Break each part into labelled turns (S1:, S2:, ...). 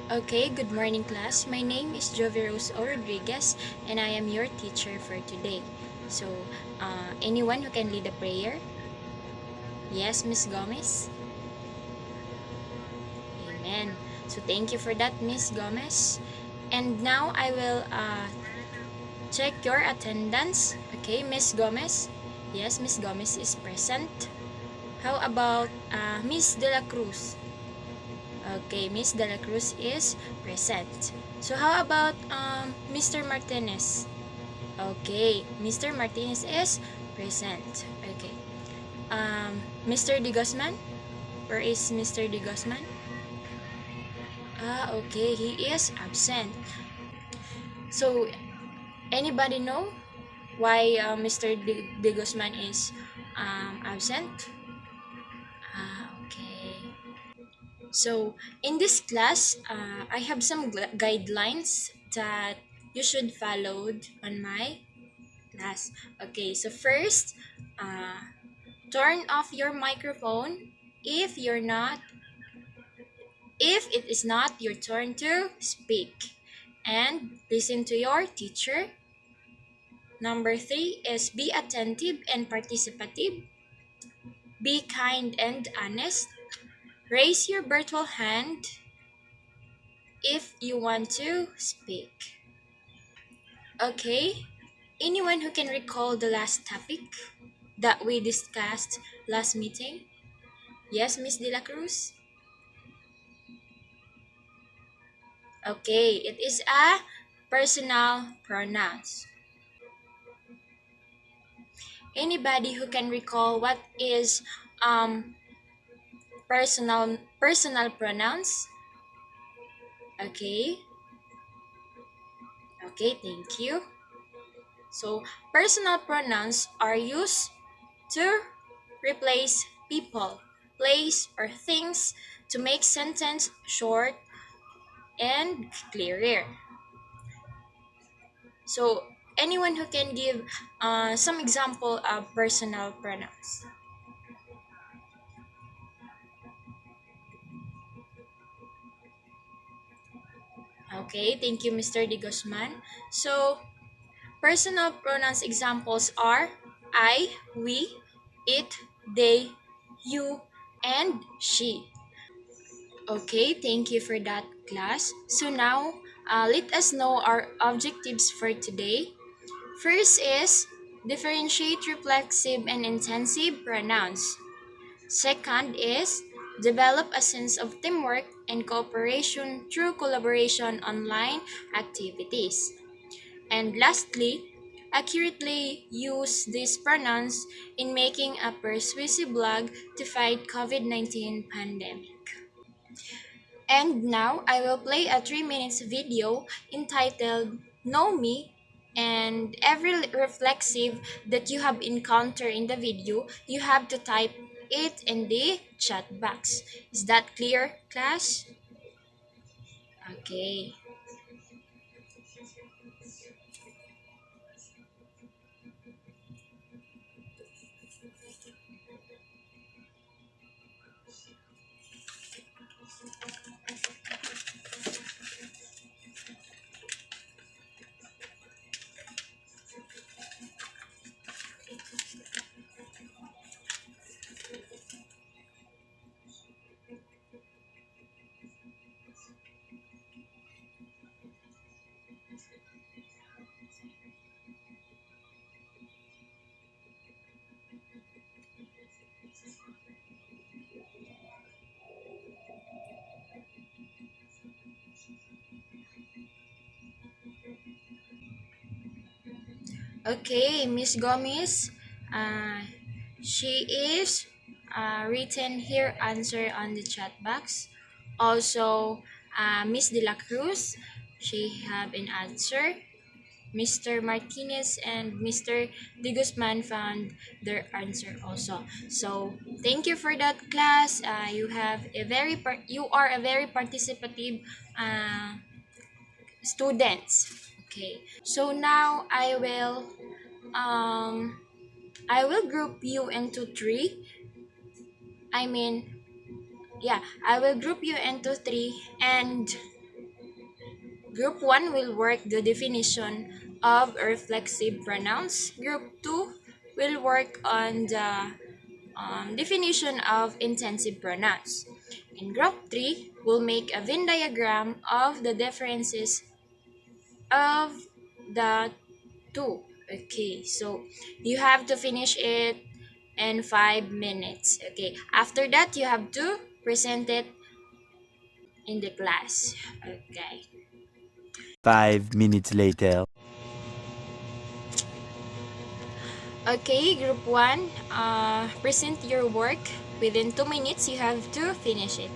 S1: Okay, good morning class. My name is Joveros Rodriguez and I am your teacher for today. So, anyone who can lead a prayer? Yes, Miss Gomez? Amen. So, thank you for that, Miss Gomez. And now I will check your attendance. Okay, Miss Gomez? Yes, Miss Gomez is present. How about Miss De La Cruz? Okay, Miss De La Cruz is present. So, how about Mr. Martinez? Okay, Mr. Martinez is present. Okay. Mr. De Guzman? Where is Mr. De Guzman? Okay, he is absent. So, anybody know why Mr. De Guzman is absent? Okay. So, in this class, I have some guidelines that you should follow on my class. Okay, so first, uh, turn off your microphone if you're not if it is not your turn to speak, and listen to your teacher. Number 3 is be attentive and participative. Be kind and honest. Raise your virtual hand if you want to speak. Okay? Anyone who can recall the last topic that we discussed last meeting? Yes, Miss De La Cruz? Okay, it is a personal pronouns. Anybody who can recall what is personal pronouns? Okay. Okay, thank you. So, personal pronouns are used to replace people, place, or things to make sentence short and clearer. So, anyone who can give some example of personal pronouns? Okay, thank you, Mr. De Guzman. So, personal pronouns examples are I, we, it, they, you, and she. Okay, thank you for that, class. So now, let us know our objectives for today. First is differentiate reflexive and intensive pronouns. Second is develop a sense of teamwork and cooperation through collaboration online activities. And lastly, accurately use these pronouns in making a persuasive blog to fight COVID-19 pandemic. And now I will play a 3 minutes video entitled Know Me, and every reflexive that you have encountered in the video, you have to type it in the chat box. Is that clear, class? Okay. Okay, Miss Gomez, uh, she is written here answer on the chat box. Also, Miss De La Cruz, she have an answer. Mr. Martinez and Mr. De Guzman found their answer also. So thank you for that, class. You are a very participative uh, students. Okay. So now I will group you into three. I mean, yeah, I will group you into three, and Group 1 will work the definition of reflexive pronouns. Group 2 will work on the definition of intensive pronouns. In Group 3, we'll make a Venn diagram of the differences of the two. Okay, so you have to finish it in 5 minutes. Okay, after that, you have to present it in the class. Okay.
S2: 5 minutes later.
S1: Okay, group 1, present your work. Within 2 minutes, you have to finish it.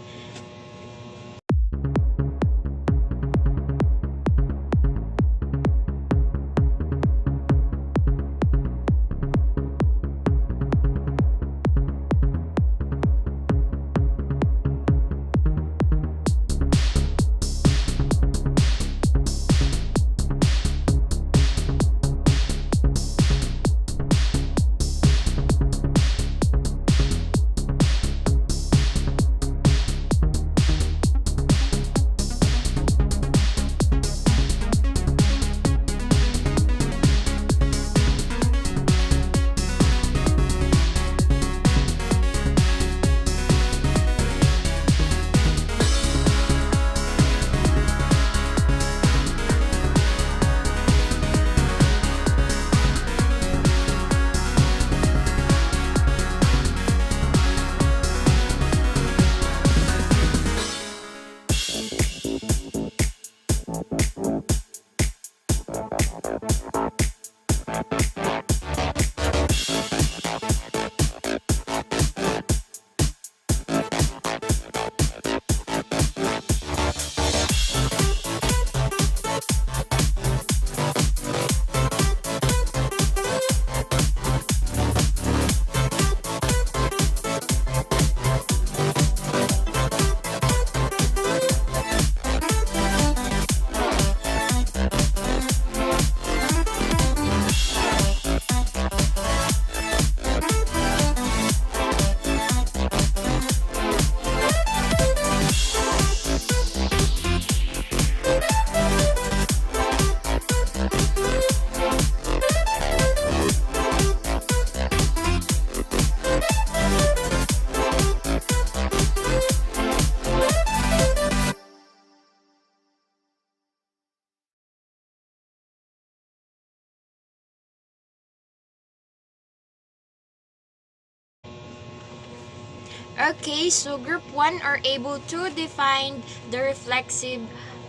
S1: Okay, so group 1 are able to define the reflexive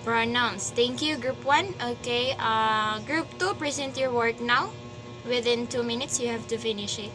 S1: pronouns. Thank you, group 1. Okay, group 2, present your work now. Within 2 minutes, you have to finish it.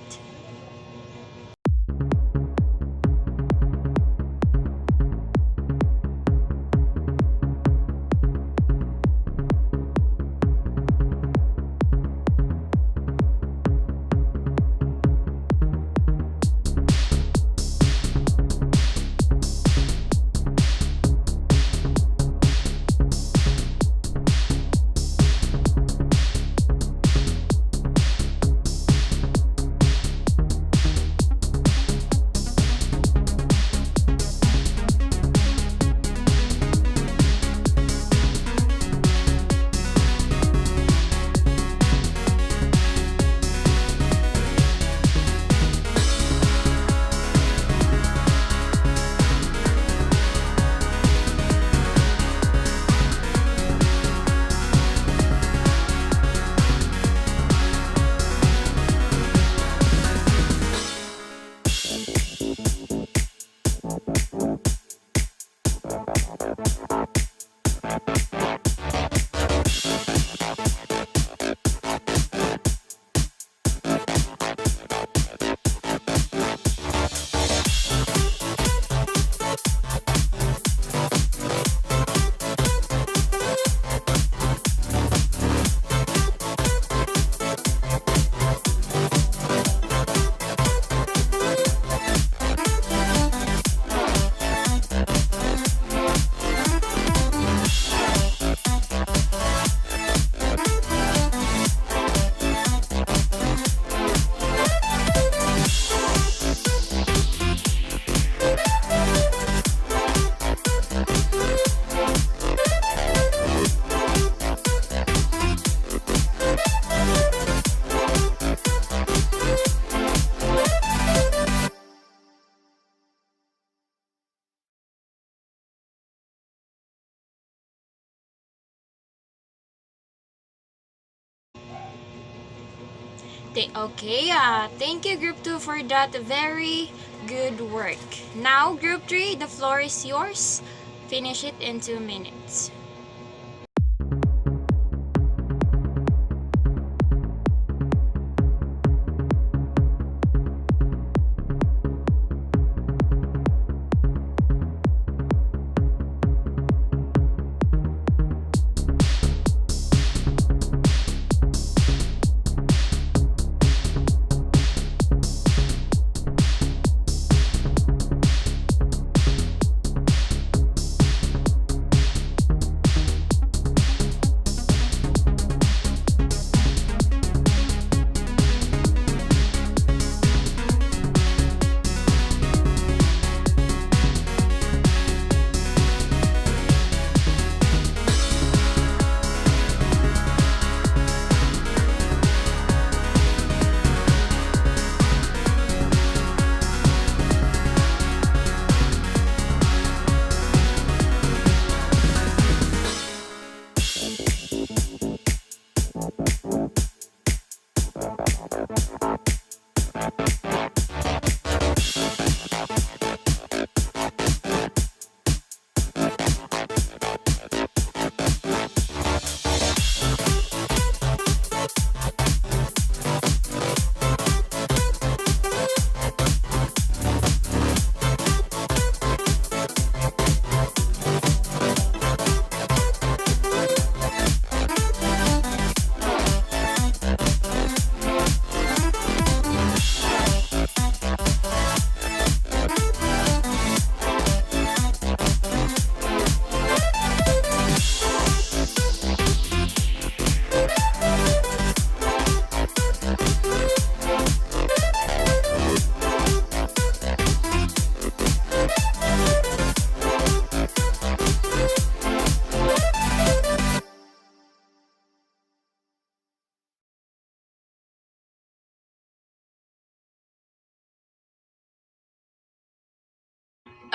S1: Okay, thank you Group 2 for that very good work. Now Group 3, the floor is yours. Finish it in 2 minutes.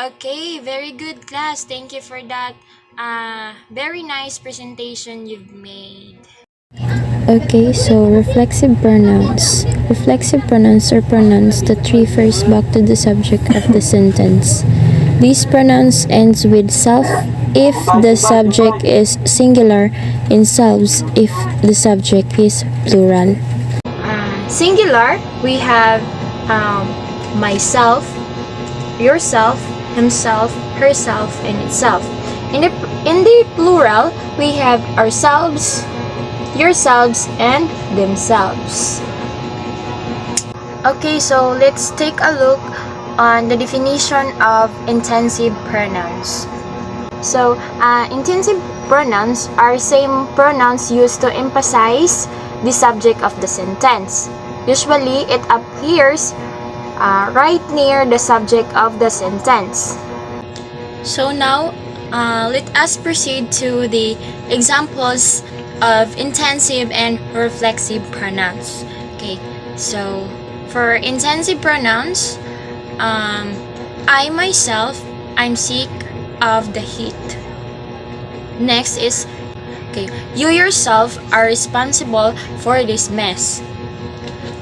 S1: Okay, very good class. Thank you for that very nice presentation you've made.
S2: Okay, so reflexive pronouns. Reflexive pronouns are pronouns that refers back to the subject of the sentence. These pronouns ends with self if the subject is singular and selves if the subject is plural.
S1: Singular, we have myself, yourself, himself, herself, and itself. In the plural, we have ourselves, yourselves, and themselves. Okay, so let's take a look on the definition of intensive pronouns. So, intensive pronouns are same pronouns used to emphasize the subject of the sentence. Usually, it appears right near the subject of the sentence. So now, let us proceed to the examples of intensive and reflexive pronouns. Okay, so for intensive pronouns, I myself, I'm sick of the heat. Next is, okay, you yourself are responsible for this mess.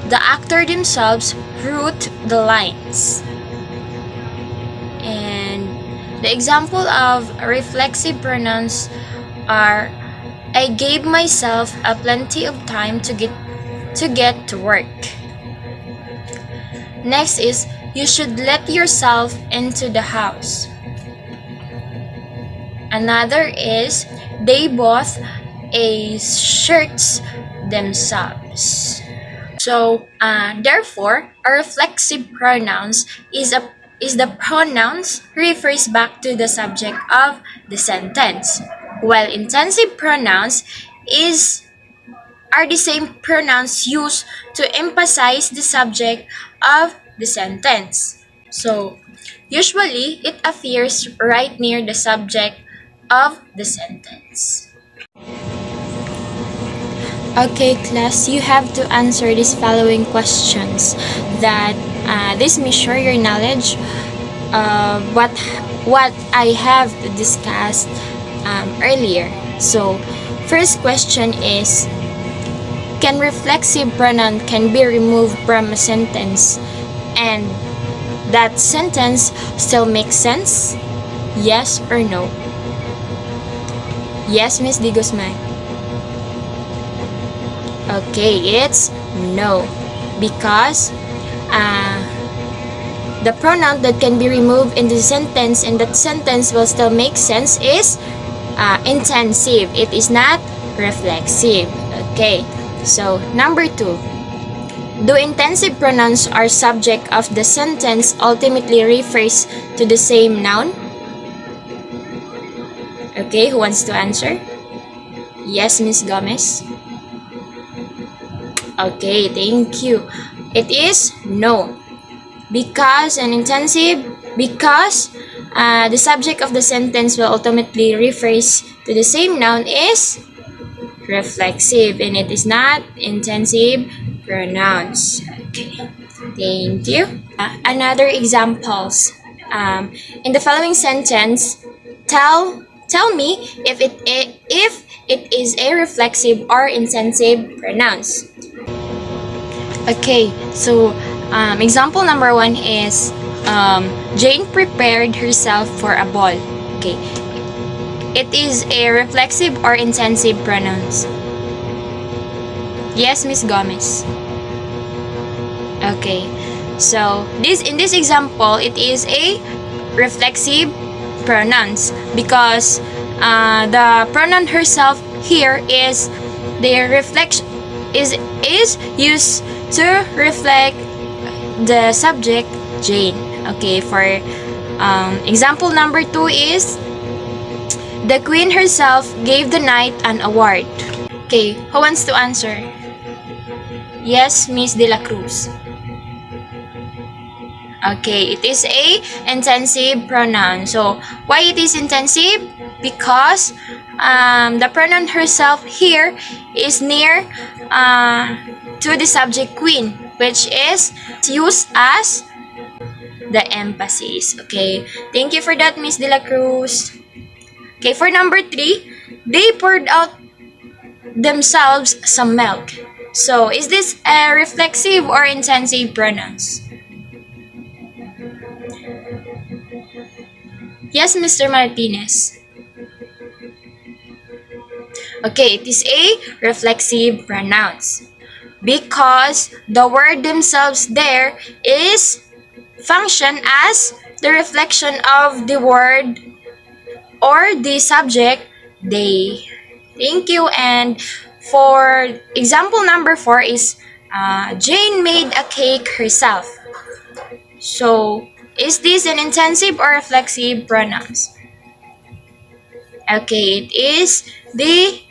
S1: The actor themselves wrote the lines. And the example of reflexive pronouns are I gave myself a plenty of time to get to work. Next is you should let yourself into the house. Another is they both a shirts themselves. So, therefore, a reflexive pronouns is the pronouns refers back to the subject of the sentence, while intensive pronouns are the same pronouns used to emphasize the subject of the sentence. So, usually it appears right near the subject of the sentence. Okay, class, you have to answer these following questions that this measure your knowledge of what I have discussed earlier. So, first question is, can reflexive pronoun can be removed from a sentence and that sentence still makes sense? Yes or no? Yes, Miss D. Guzman. Okay, it's no. Because the pronoun that can be removed in the sentence and that sentence will still make sense is intensive. It is not reflexive. Okay, so number 2. Do intensive pronouns are subject of the sentence ultimately refers to the same noun? Okay, who wants to answer? Yes, Miss Gomez. Okay, thank you. It is no. Because the subject of the sentence will ultimately refers to the same noun is reflexive and it is not intensive pronouns. Okay, thank you. Another examples. In the following sentence, tell me if it is a reflexive or intensive pronouns. Okay, so example number 1 is Jane prepared herself for a ball. Okay, it is a reflexive or intensive pronouns. Yes, Miss Gomez. Okay, so in this example, it is a reflexive pronouns because the pronoun herself here is the reflection is used to reflect the subject Jane. Okay, for example number 2 is the queen herself gave the knight an award. Okay, who wants to answer? Yes, Miss De La Cruz. Okay, it is a intensive pronoun. So, why it is intensive? Because the pronoun herself here is near to the subject queen, which is used as the emphasis. Okay, thank you for that, Miss De La Cruz. Okay, for number 3, they poured out themselves some milk. So, is this a reflexive or intensive pronouns? Yes, Mr. Martinez. Okay, it is a reflexive pronouns because the word themselves there is function as the reflection of the word or the subject they. Thank you. And for example number 4 is Jane made a cake herself. So, is this an intensive or reflexive pronouns? Okay, it is the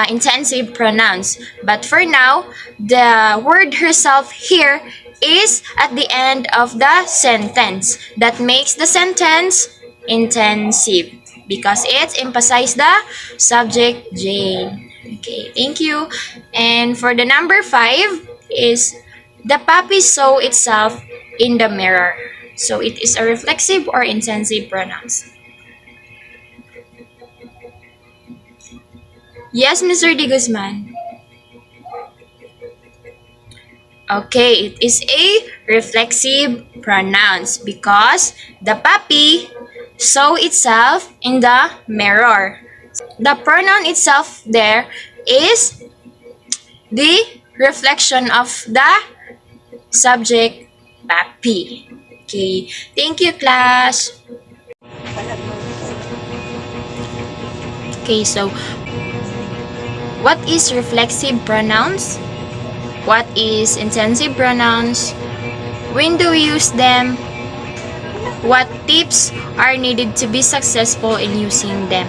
S1: intensive pronouns. But for now, the word herself here is at the end of the sentence. That makes the sentence intensive because it emphasizes the subject Jane. Okay, thank you. And for the number 5 is the puppy saw itself in the mirror. So it is a reflexive or intensive pronouns. Yes, Mr. De Guzman. Okay, it is a reflexive pronouns because the puppy saw itself in the mirror. The pronoun itself there is the reflection of the subject puppy. Okay, thank you, class. Okay, so what is reflexive pronouns? What is intensive pronouns? When do we use them? What tips are needed to be successful in using them?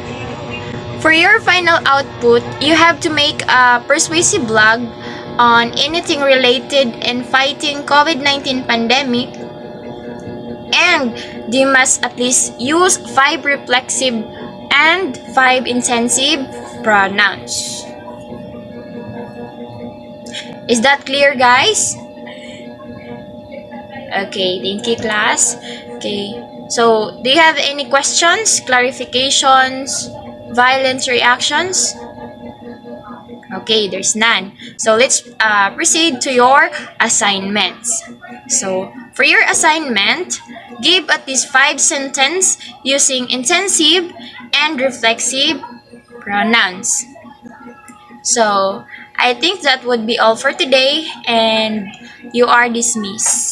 S1: For your final output, you have to make a persuasive blog on anything related in fighting COVID-19 pandemic, and you must at least use 5 reflexive and 5 intensive pronouns. Is that clear, guys? Okay, thank you, class. Okay, so do you have any questions, clarifications, violent reactions? Okay, there's none. So let's proceed to your assignments. So for your assignment, give at least 5 sentences using intensive and reflexive pronouns. So I think that would be all for today, and you are dismissed.